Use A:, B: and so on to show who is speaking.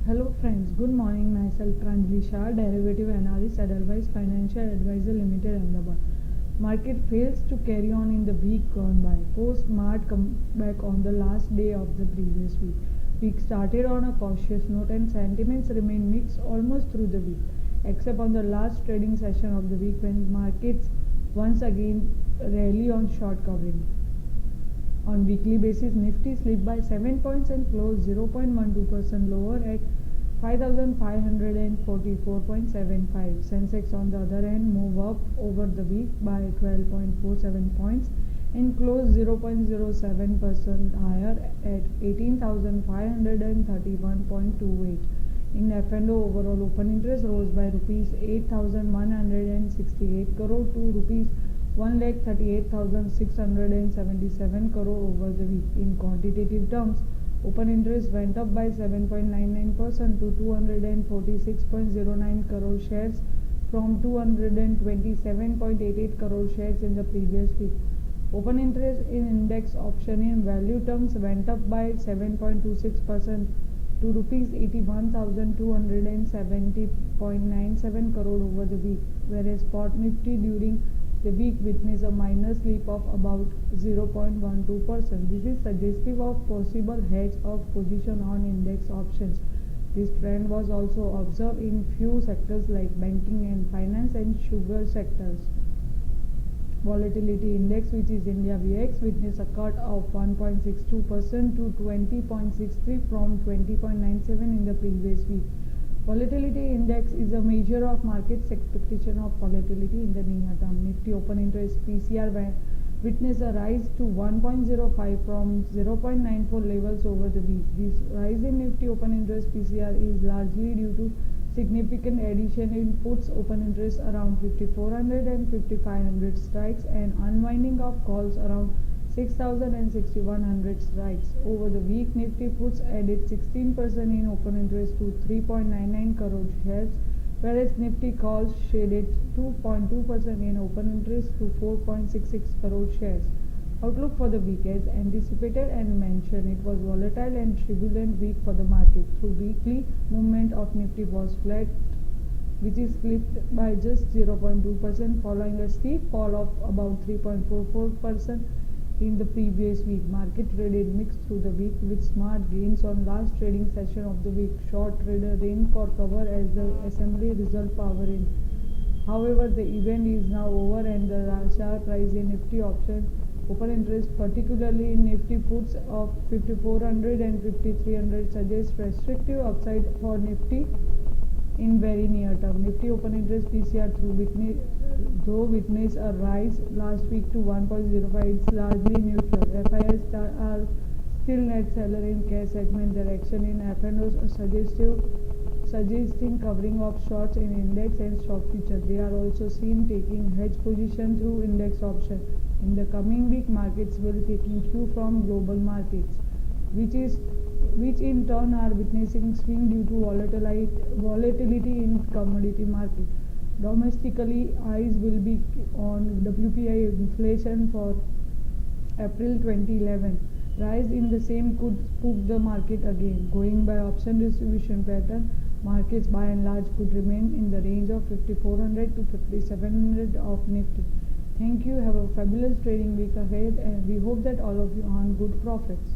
A: Hello friends, good morning. Myself Pranjali Shah, derivative analyst Edelweiss Financial Advisor Limited, Ahmedabad. Market fails to carry on in the week gone by. Post Mart comeback on the last day of the previous week. Week started on a cautious note and sentiments remained mixed almost through the week, except on the last trading session of the week when markets once again rally on short covering. On weekly basis, Nifty slipped by 7 points and closed 0.12% lower at 5,544.75. Sensex on the other hand moved up over the week by 12.47 points and closed 0.07% higher at 18,531.28. In F&O, overall open interest rose by rupees 8,168 crore to rupees 1,38,677 crore over the week. In quantitative terms, open interest went up by 7.99% to 246.09 crore shares from 227.88 crore shares in the previous week. Open interest in index option in value terms went up by 7.26% to rupees 81,270.97 crore over the week, whereas spot Nifty during the week witnessed a minor slip of about 0.12%. This is suggestive of possible hedge of position on index options. This trend was also observed in few sectors like banking and finance and sugar sectors. Volatility index, which is India VX, witnessed a cut of 1.62% to 20.63 from 20.97 in the previous week. Volatility index is a measure of market's expectation of volatility in the near term. Nifty open interest PCR witnessed a rise to 1.05 from 0.94 levels over the week. This rise in Nifty open interest PCR is largely due to significant addition in puts open interest around 5,400 and 5,500 strikes and unwinding of calls around 6,000 and 6,100 strikes. Over the week, Nifty puts added 16% in open interest to 3.99 crore shares, whereas Nifty calls shaded 2.2% in open interest to 4.66 crore shares. Outlook for the week: as anticipated and mentioned, it was volatile and turbulent week for the market. Through weekly movement of Nifty was flat, which is slipped by just 0.2% following a steep fall of about 3.44% in the previous week. Market traded mixed through the week with smart gains on last trading session of the week. Short trader in for cover as the assembly result power in. However, the event is now over and the sharp rise in Nifty option open interest, particularly in Nifty puts of 5,400 and 5,300, suggests restrictive upside for Nifty in very near term. Nifty open interest PCR though witnessed a rise last week to 1.05, it's largely neutral. FIs are still net seller in cash segment. Direction in F&Os suggesting covering of shorts in index and stock future. They are also seen taking hedge position through index option. In the coming week, markets will taking cue from global markets, which in turn are witnessing swing due to volatility in commodity market. Domestically, eyes will be on WPI inflation for April 2011. Rise in the same could spook the market again. Going by option distribution pattern, markets by and large could remain in the range of 5,400 to 5,700 of Nifty. Thank you. Have a fabulous trading week ahead, and we hope that all of you earn good profits.